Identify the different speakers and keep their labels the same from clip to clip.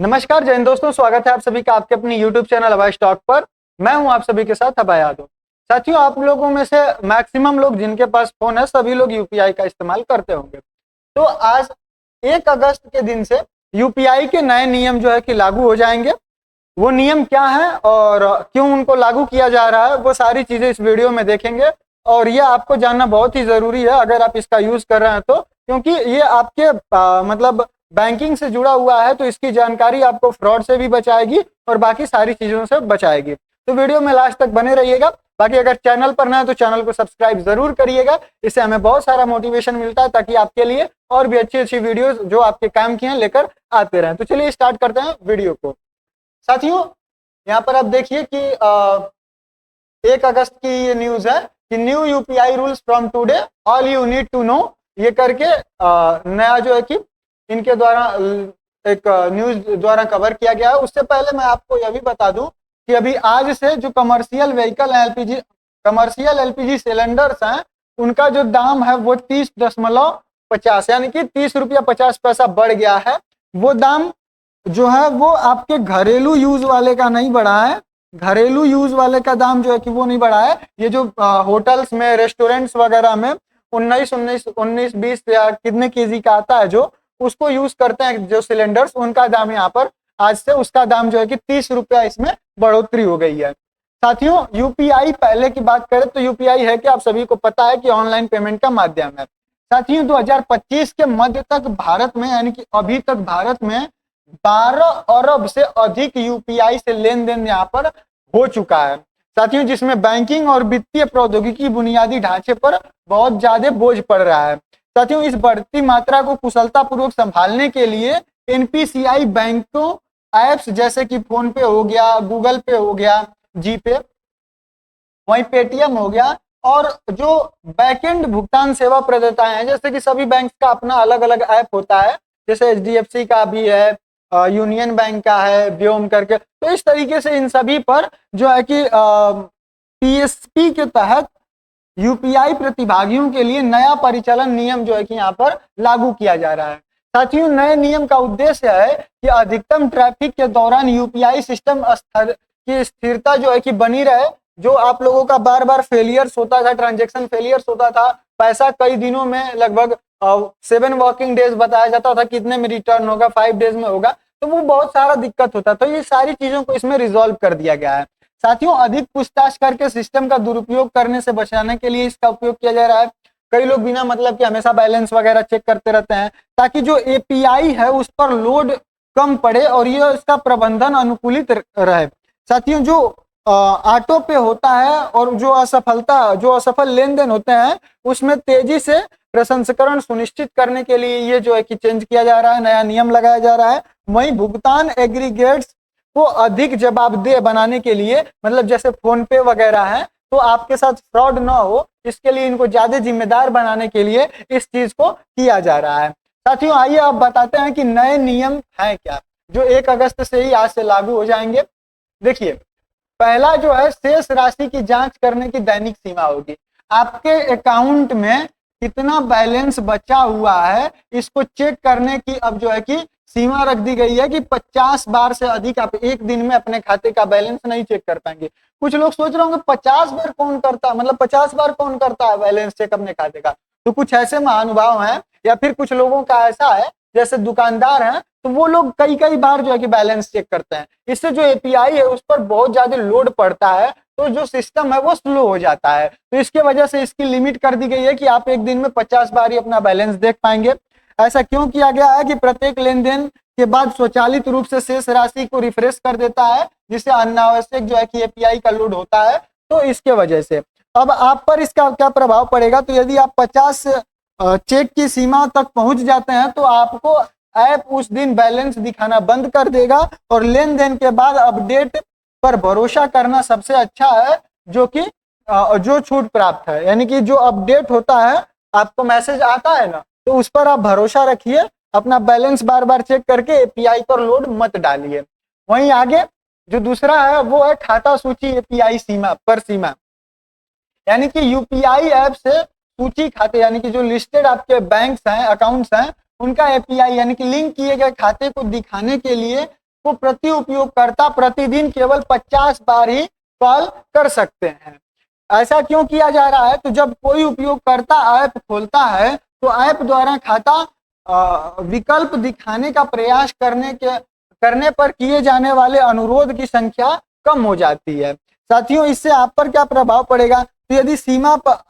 Speaker 1: नमस्कार जय हिंद दोस्तों, स्वागत है आप सभी का आपके अपनी YouTube चैनल अभय स्टॉक पर। मैं हूं आप सभी के साथ अभय यादव। साथियों, आप लोगों में से मैक्सिमम लोग जिनके पास फोन है सभी लोग यूपीआई का इस्तेमाल करते होंगे। तो आज 1 अगस्त के दिन से यूपीआई के नए नियम जो है कि लागू हो जाएंगे। वो नियम क्या है और क्यों उनको लागू किया जा रहा है, वो सारी चीजें इस वीडियो में देखेंगे। और ये आपको जानना बहुत ही जरूरी है अगर आप इसका यूज कर रहे हैं तो, क्योंकि ये आपके मतलब बैंकिंग से जुड़ा हुआ है, तो इसकी जानकारी आपको फ्रॉड से भी बचाएगी और बाकी सारी चीजों से बचाएगी। तो वीडियो में लास्ट तक बने रहिएगा। बाकी अगर चैनल पर नए हैं तो चैनल को सब्सक्राइब जरूर करिएगा, इससे हमें बहुत सारा मोटिवेशन मिलता है ताकि आपके लिए और भी अच्छी अच्छी वीडियोस जो आपके काम की हैं लेकर आते रहें। तो चलिए स्टार्ट करते हैं वीडियो को। साथियों, यहाँ पर आप देखिए कि 1 अगस्त की ये न्यूज है कि new UPI rules from today, all you need to know, ये करके नया जो है कि इनके द्वारा एक न्यूज द्वारा कवर किया गया है। उससे पहले मैं आपको यह भी बता दूं कि अभी आज से जो commercial vehicle commercial LPG cylinders हैं, उनका जो दाम है वो 30.50 यानी कि 30 रुपया 50 पैसा बढ़ गया है। वो दाम जो है वो आपके घरेलू यूज वाले का नहीं बढ़ा है। घरेलू यूज वाले का दाम जो है कि वो नहीं बढ़ा है। ये जो होटल्स में, रेस्टोरेंट्स वगैरह में 19 या कितने केजी का आता है जो उसको यूज करते हैं जो सिलेंडर्स, उनका दाम यहाँ पर आज से उसका दाम जो है कि 30 रुपया इसमें बढ़ोतरी हो गई है। साथियों, यूपीआई पहले की बात करें तो यूपीआई है कि आप सभी को पता है कि ऑनलाइन पेमेंट का माध्यम है। साथियों, 2025 के मध्य तक भारत में, यानी कि अभी तक भारत में 12 अरब से अधिक यूपीआई से लेन देन यहाँ पर हो चुका है। साथियों, जिसमें बैंकिंग और वित्तीय प्रौद्योगिकी बुनियादी ढांचे पर बहुत ज्यादा बोझ पड़ रहा है। साथियों, इस बढ़ती मात्रा को कुशलता पूर्वक संभालने के लिए एनपीसीआई बैंकों ऐप्स जैसे कि फोन पे हो गया, गूगल पे हो गया, जीपे, वहीं पेटीएम हो गया, और जो बैकएंड भुगतान सेवा प्रदाताएं हैं जैसे कि सभी बैंक का अपना अलग अलग ऐप होता है, जैसे एचडीएफसी का भी है, यूनियन बैंक का है, व्योम करके। तो इस तरीके से इन सभी पर जो है कि पीएसपी के तहत यूपीआई प्रतिभागियों के लिए नया परिचालन नियम जो है कि यहाँ पर लागू किया जा रहा है। साथियों, नए नियम का उद्देश्य है कि अधिकतम ट्रैफिक के दौरान यूपीआई सिस्टम की स्थिरता जो है कि बनी रहे। जो आप लोगों का बार बार फेलियर्स होता था, ट्रांजेक्शन फेलियर्स होता था, पैसा कई दिनों में, लगभग 7 वर्किंग डेज बताया जाता था कितने में रिटर्न होगा, 5 डेज में होगा, तो वो बहुत सारा दिक्कत होता। तो ये सारी चीजों को इसमें रिजॉल्व कर दिया गया है। साथियों, अधिक पूछताछ करके सिस्टम का दुरुपयोग करने से बचाने के लिए इसका उपयोग किया जा रहा है। कई लोग बिना मतलब कि हमेशा बैलेंस वगैरह चेक करते रहते हैं ताकि जो एपीआई है उस पर लोड कम पड़े और ये इसका प्रबंधन अनुकूलित रहे। साथियों, जो ऑटो पे होता है और जो असफल लेन देन होते हैं उसमें तेजी से प्रसंस्करण सुनिश्चित करने के लिए ये जो है कि चेंज किया जा रहा है, नया नियम लगाया जा रहा है। वहीं भुगतान एग्रीगेट्स को अधिक जवाबदेह बनाने के लिए, मतलब जैसे फोन पे वगैरह है, तो आपके साथ फ्रॉड ना हो इसके लिए इनको ज्यादा जिम्मेदार बनाने के लिए इस चीज को किया जा रहा है। साथियों, आइए अब बताते हैं कि नए नियम हैं क्या जो 1 अगस्त से ही आज से लागू हो जाएंगे। देखिए, पहला जो है शेष राशि की जांच करने की दैनिक सीमा होगी। आपके अकाउंट में कितना बैलेंस बचा हुआ है इसको चेक करने की अब जो है कि सीमा रख दी गई है कि 50 बार से अधिक आप एक दिन में अपने खाते का बैलेंस नहीं चेक कर पाएंगे। कुछ लोग सोच रहे होंगे 50 बार कौन करता है, मतलब 50 बार कौन करता है बैलेंस चेक अपने खाते का। तो कुछ ऐसे महानुभाव हैं या फिर कुछ लोगों का ऐसा है जैसे दुकानदार हैं, तो वो लोग कई कई बार जो है कि बैलेंस चेक करते हैं। इससे जो एपीआई है उस पर बहुत ज्यादा लोड पड़ता है, तो जो सिस्टम है वो स्लो हो जाता है। तो इसके वजह से इसकी लिमिट कर दी गई है कि आप एक दिन में 50 बार ही अपना बैलेंस देख पाएंगे। ऐसा क्यों किया गया है कि प्रत्येक लेन देन के बाद स्वचालित रूप से शेष राशि को रिफ्रेश कर देता है, जिससे अनावश्यक जो है कि एपीआई का लोड होता है। तो इसके वजह से अब आप पर इसका क्या प्रभाव पड़ेगा, तो यदि आप 50 चेक की सीमा तक पहुंच जाते हैं तो आपको ऐप उस दिन बैलेंस दिखाना बंद कर देगा और लेन देन के बाद अपडेट पर भरोसा करना सबसे अच्छा है, जो छूट प्राप्त है। यानी कि जो अपडेट होता है, आपको मैसेज आता है ना, तो उस पर आप भरोसा रखिए, अपना बैलेंस बार बार चेक करके एपीआई पर लोड मत डालिए। वहीं आगे जो दूसरा है वो है खाता सूची एपीआई सीमा, यानी कि यूपीआई ऐप से सूची खाते, यानी कि जो लिस्टेड आपके बैंक्स हैं, अकाउंट्स हैं, उनका एपीआई यानी कि लिंक किए गए खाते को दिखाने के लिए वो प्रति उपयोगकर्ता प्रतिदिन केवल 50 बार ही कॉल कर सकते हैं। ऐसा क्यों किया जा रहा है? तो जब कोई उपयोगकर्ता ऐप खोलता है तो ऐप द्वारा खाता विकल्प दिखाने का प्रयास करने पर किए जाने वाले अनुरोध की संख्या कम हो जाती है। साथियों, इससे आप पर क्या प्रभाव पड़ेगा? तो यदि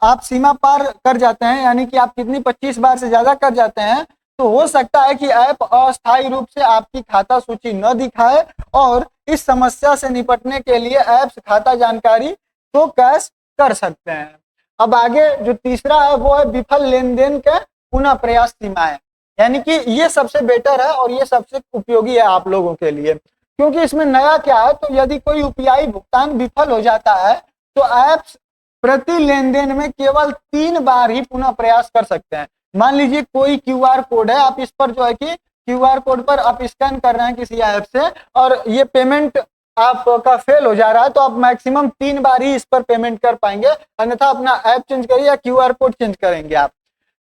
Speaker 1: आप सीमा पार कर जाते हैं, यानी कि आप कितनी 25 बार से ज्यादा कर जाते हैं, तो हो सकता है कि ऐप अस्थायी रूप से आपकी खाता सूची न दिखाए, और इस समस्या से निपटने के लिए ऐप्स खाता जानकारी को कैश कर सकते हैं। अब आगे जो तीसरा है वो है विफल लेन देन के पुनः प्रयास सीमाएं, यानी कि ये सबसे बेटर है और ये सबसे उपयोगी है आप लोगों के लिए, क्योंकि इसमें नया क्या है? तो यदि कोई यूपीआई भुगतान विफल हो जाता है तो ऐप्स प्रति लेनदेन में केवल 3 बार ही पुनः प्रयास कर सकते हैं। मान लीजिए कोई क्यूआर कोड है, आप इस पर जो है कि क्यूआर कोड पर आप स्कैन कर रहे हैं किसी ऐप से और ये पेमेंट आपका फेल हो जा रहा है, तो आप मैक्सिमम 3 बार ही इस पर पेमेंट कर पाएंगे, अन्यथा अपना ऐप चेंज करिए या क्यूआर कोड चेंज करेंगे आप।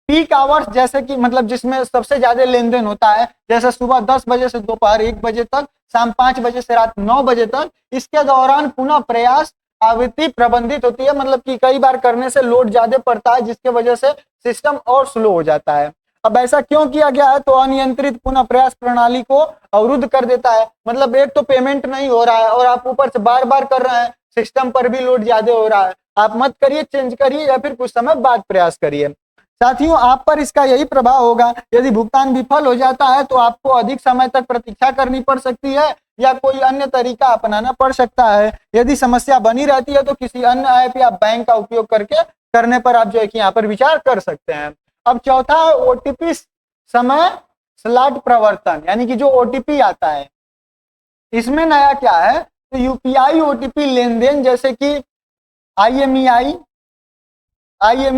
Speaker 1: पीक आवर्स, जैसे कि मतलब जिसमें सबसे ज्यादा लेन देन होता है, जैसे सुबह 10 बजे से दोपहर 1 बजे तक, शाम 5 बजे से रात 9 बजे तक, इसके दौरान पुनः प्रयास आवृत्ति प्रबंधित होती है, मतलब कि कई बार करने से लोड ज्यादा पड़ता है जिसके वजह से सिस्टम और स्लो हो जाता है। अब ऐसा क्यों किया गया है? तो अनियंत्रित पुनः प्रयास प्रणाली को अवरुद्ध कर देता है, मतलब एक तो पेमेंट नहीं हो रहा है और आप ऊपर से बार बार कर रहे हैं, सिस्टम पर भी लोड ज्यादा हो रहा है। आप मत करिए, चेंज करिए या फिर कुछ समय बाद प्रयास करिए। साथियों, आप पर इसका यही प्रभाव होगा, यदि भुगतान विफल हो जाता है तो आपको अधिक समय तक प्रतीक्षा करनी पड़ सकती है या कोई अन्य तरीका अपनाना पड़ सकता है। यदि समस्या बनी रहती है तो किसी अन्य ऐप या बैंक का उपयोग करने पर आप जो है कि यहाँ पर विचार कर सकते हैं। अब चौथा है ओटीपी समय स्लॉट प्रवर्तन, यानी कि जो ओटीपी आता है, इसमें नया क्या है? तो यूपीआई ओटीपी लेन देन जैसे कि आईएमईआई, आई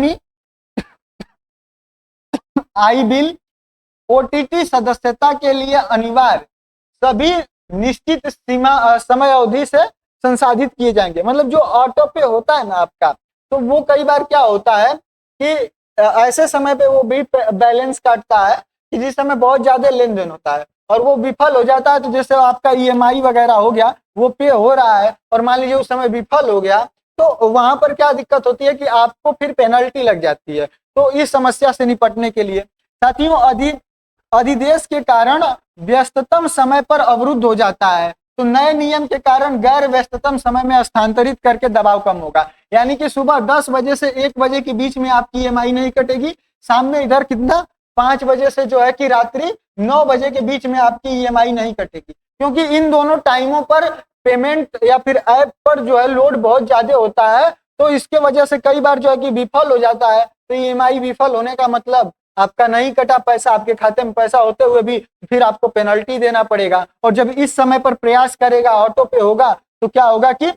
Speaker 1: बिल, ओटीटी सदस्यता के लिए अनिवार्य सभी निश्चित सीमा समय अवधि से संसाधित किए जाएंगे। मतलब जो ऑटो पे होता है ना आपका, तो वो कई बार क्या होता है कि ऐसे समय पे वो भी बैलेंस काटता है कि जिस समय बहुत ज्यादा लेन देन होता है और वो विफल हो जाता है, तो जैसे आपका ईएमआई वगैरह हो गया, वो पे हो रहा है और मान लीजिए उस समय विफल हो गया, तो वहां पर क्या दिक्कत होती है कि आपको फिर पेनल्टी लग जाती है। तो इस समस्या से निपटने के लिए साथियों अधिदेश के कारण व्यस्ततम समय पर अवरुद्ध हो जाता है, तो नए नियम के कारण गैर व्यस्ततम समय में स्थानांतरित करके दबाव कम होगा। यानी कि सुबह 10 बजे से 1 बजे के बीच में आपकी ईएमआई नहीं कटेगी, शाम में इधर कितना 5 बजे से जो है कि रात्रि 9 बजे के बीच में आपकी ईएमआई नहीं कटेगी, क्योंकि इन दोनों टाइमों पर पेमेंट या फिर ऐप पर जो है लोड बहुत ज्यादा होता है, तो इसके वजह से कई बार जो है कि विफल हो जाता है। तो ईएमआई विफल होने का मतलब आपका नहीं कटा पैसा, आपके खाते में पैसा होते हुए भी फिर आपको पेनल्टी देना पड़ेगा। और जब इस समय पर प्रयास करेगा, ऑटो पे होगा, तो क्या होगा कि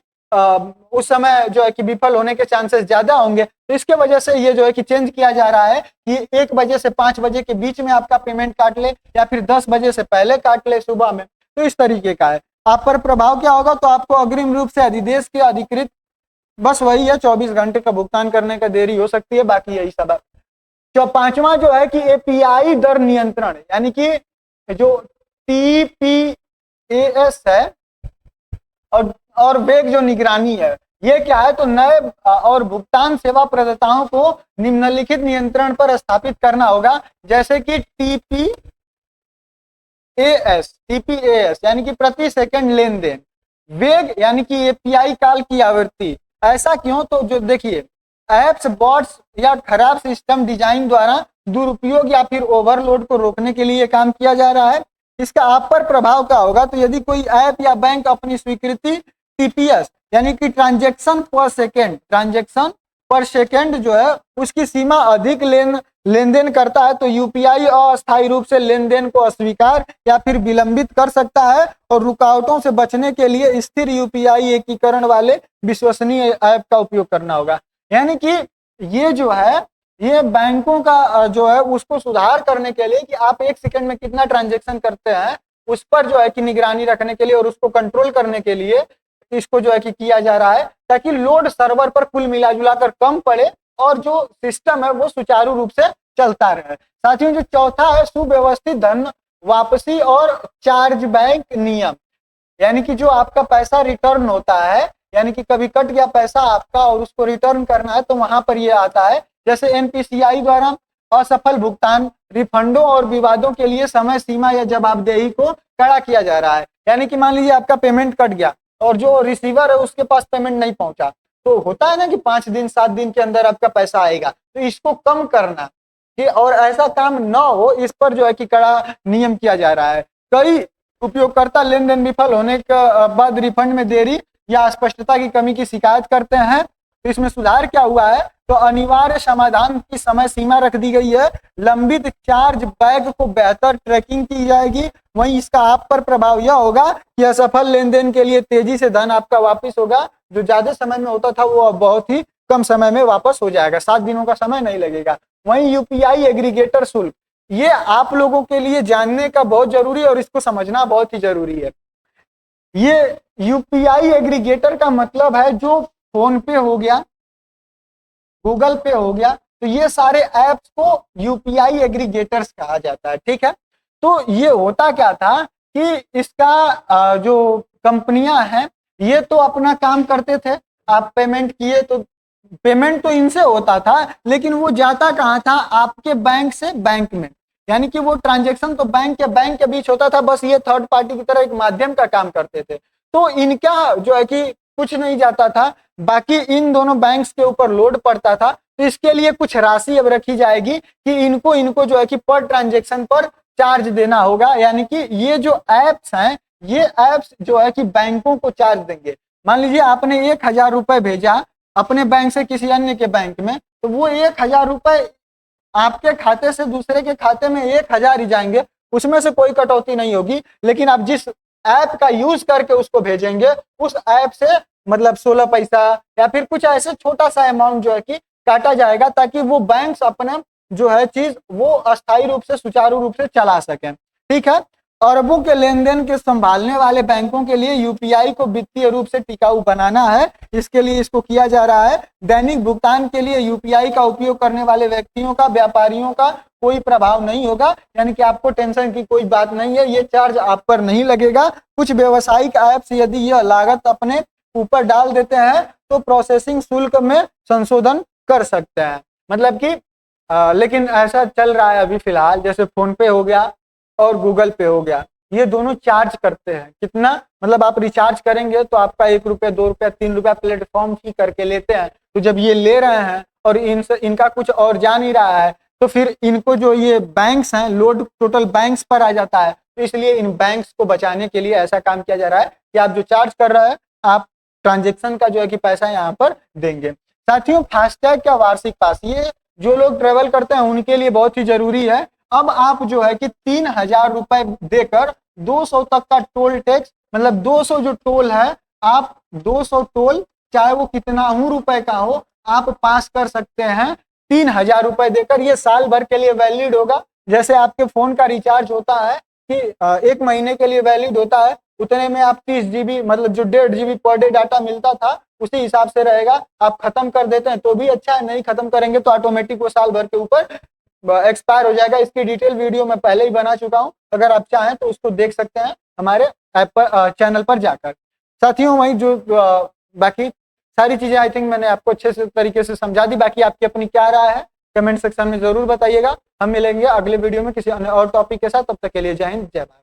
Speaker 1: उस समय जो है कि विफल होने के चांसेस ज्यादा होंगे। तो इसके वजह से ये जो है कि चेंज किया जा रहा है कि 1 बजे से 5 बजे के बीच में आपका पेमेंट काट ले या फिर 10 बजे से पहले काट ले सुबह में। तो इस तरीके का है। आप पर प्रभाव क्या होगा? तो आपको अग्रिम रूप से अधिदेश के अधिकृत बस वही है, 24 घंटे का भुगतान करने का देरी हो सकती है, बाकी यही सब है। तो पांचवा जो है कि एपीआई दर नियंत्रण, यानी कि जो टीपीएएस है और वेग जो निगरानी है, ये क्या है? तो नए और भुगतान सेवा प्रदाताओं को निम्नलिखित नियंत्रण पर स्थापित करना होगा, जैसे कि टीपीएएस यानी कि प्रति सेकंड लेन देन, वेग यानी कि एपीआई कॉल की आवृत्ति। ऐसा क्यों? तो जो देखिए, ऐप्स, बॉट्स या खराब सिस्टम डिजाइन द्वारा दुरुपयोग या फिर ओवरलोड को रोकने के लिए काम किया जा रहा है। इसका आप पर प्रभाव क्या होगा? तो यदि कोई ऐप या बैंक अपनी स्वीकृति टीपीएस यानी कि ट्रांजैक्शन पर सेकेंड जो है उसकी सीमा अधिक लेन देन करता है, तो यूपीआई अस्थायी रूप से लेन देन को अस्वीकार या फिर विलंबित कर सकता है। और रुकावटों से बचने के लिए स्थिर यूपीआई एकीकरण वाले विश्वसनीय ऐप का उपयोग करना होगा। यानी कि ये जो है, ये बैंकों का जो है उसको सुधार करने के लिए कि आप 1 सेकंड में कितना ट्रांजैक्शन करते हैं, उस पर जो है कि निगरानी रखने के लिए और उसको कंट्रोल करने के लिए इसको जो है कि किया जा रहा है, ताकि लोड सर्वर पर कुल मिला जुला कर कम पड़े और जो सिस्टम है वो सुचारू रूप से चलता रहे। साथियों, जो चौथा है सुव्यवस्थित धन वापसी और चार्ज बैक नियम, यानी कि जो आपका पैसा रिटर्न होता है, यानी कि कभी कट गया पैसा आपका और उसको रिटर्न करना है तो वहां पर ये आता है। जैसे एनपीसीआई द्वारा असफल भुगतान, रिफंडों और विवादों के लिए समय सीमा या जवाबदेही को कड़ा किया जा रहा है। यानी कि मान लीजिए आपका पेमेंट कट गया और जो रिसीवर है उसके पास पेमेंट नहीं पहुंचा, तो होता है ना कि 5 दिन 7 दिन के अंदर आपका पैसा आएगा, तो इसको कम करना कि और ऐसा काम ना हो, इस पर जो है कि कड़ा नियम किया जा रहा है। कई उपयोगकर्ता लेन देन विफल होने के बाद रिफंड में देरी या अस्पष्टता की कमी की शिकायत करते हैं। तो इसमें सुधार क्या हुआ है, तो अनिवार्य समाधान की समय सीमा रख दी गई है। लंबित चार्ज बैक को बेहतर ट्रैकिंग की जाएगी। वहीं इसका आप पर प्रभाव यह होगा कि असफल लेन देन के लिए तेजी से धन आपका वापस होगा। जो ज्यादा समय में होता था वो अब बहुत ही कम समय में वापस हो जाएगा, 7 दिनों का समय नहीं लगेगा। वहीं यूपीआई एग्रीगेटर शुल्क, ये आप लोगों के लिए जानने का बहुत जरूरी है और इसको समझना बहुत ही जरूरी है। ये यूपीआई एग्रीगेटर का मतलब है जो फोन पे हो गया, गूगल पे हो गया, तो ये सारे ऐप्स को यूपीआई एग्रीगेटर्स कहा जाता है। ठीक है, तो ये होता क्या था कि इसका जो कंपनियां हैं ये तो अपना काम करते थे, आप पेमेंट किए तो पेमेंट तो इनसे होता था, लेकिन वो जाता कहाँ था, आपके बैंक से बैंक में। यानी कि वो ट्रांजैक्शन तो बैंक के बीच होता था, बस ये थर्ड पार्टी की तरह एक माध्यम का काम करते थे। तो इनका जो है कि कुछ नहीं जाता था, बाकी इन दोनों बैंक्स के ऊपर लोड पड़ता था। तो इसके लिए कुछ राशि अब रखी जाएगी कि इनको जो है कि पर ट्रांजैक्शन पर चार्ज देना होगा। यानी कि ये जो एप्स हैं, ये एप्स जो है कि बैंकों को चार्ज देंगे। मान लीजिए आपने 1000 रुपए भेजा अपने बैंक से किसी अन्य के बैंक में, तो वो 1000 रुपए आपके खाते से दूसरे के खाते में 1000 ही जाएंगे, उसमें से कोई कटौती नहीं होगी। लेकिन आप जिस ऐप का यूज करके उसको भेजेंगे, उस ऐप से मतलब 16 पैसा या फिर कुछ ऐसे छोटा सा अमाउंट जो है कि काटा जाएगा, ताकि वो बैंक अपने जो है चीज वो अस्थायी रूप से सुचारू रूप से चला सकें। ठीक है, अरबों के लेन देन के संभालने वाले बैंकों के लिए यूपीआई को वित्तीय रूप से टिकाऊ बनाना है। इसके लिए इसको किया जा रहा है। दैनिक भुगतान के लिए यूपीआई का उपयोग करने वाले व्यक्तियों का, व्यापारियों का कोई प्रभाव नहीं होगा। यानी कि आपको टेंशन की कोई बात नहीं है, ये चार्ज आप पर नहीं लगेगा। कुछ व्यावसायिक ऐप्स यदि यह लागत अपने ऊपर डाल देते हैं तो प्रोसेसिंग शुल्क में संशोधन कर सकते हैं। मतलब कि लेकिन ऐसा चल रहा है अभी फिलहाल, जैसे फोन पे हो गया और गूगल पे हो गया, ये दोनों चार्ज करते हैं। कितना, मतलब आप रिचार्ज करेंगे तो आपका 1 रुपया 2 रुपया 3 रुपया प्लेटफॉर्म फी करके लेते हैं। तो जब ये ले रहे हैं और इनसे इनका कुछ और जा नहीं रहा है, तो फिर इनको जो ये बैंक्स हैं, लोड टोटल बैंक्स पर आ जाता है। तो इसलिए इन बैंक्स को बचाने के लिए ऐसा काम किया जा रहा है कि आप जो चार्ज कर रहे हैं, आप ट्रांजेक्शन का जो है कि पैसा यहाँ पर देंगे। साथियों, फास्टैग का वार्षिक पास, ये जो लोग ट्रेवल करते हैं उनके लिए बहुत ही जरूरी है। अब आप जो है कि 3000 रुपए देकर 200 तक का टोल टैक्स, मतलब 200 जो टोल है, आप 200 टोल चाहे वो कितना ही रुपए का हो, आप पास कर सकते हैं 3000 रुपए देकर। ये साल भर के लिए वैलिड होगा। जैसे आपके फोन का रिचार्ज होता है कि 1 महीने के लिए वैलिड होता है, उतने में आप 30 GB मतलब जो 1.5 GB पर डे डाटा मिलता था उसी हिसाब से रहेगा। आप खत्म कर देते हैं तो भी अच्छा है, नहीं खत्म करेंगे तो ऑटोमेटिक वो साल भर के ऊपर एक्सपायर हो जाएगा। इसकी डिटेल वीडियो मैं पहले ही बना चुका हूं, अगर आप चाहें तो उसको देख सकते हैं हमारे ऐप पर, चैनल पर जाकर। साथियों, वही जो बाकी सारी चीजें आई थिंक मैंने आपको अच्छे से तरीके से समझा दी। बाकी आपकी अपनी क्या राय है कमेंट सेक्शन में जरूर बताइएगा। हम मिलेंगे अगले वीडियो में किसी अन्य और टॉपिक के साथ। तब तक के लिए जय हिंद, जय भारत।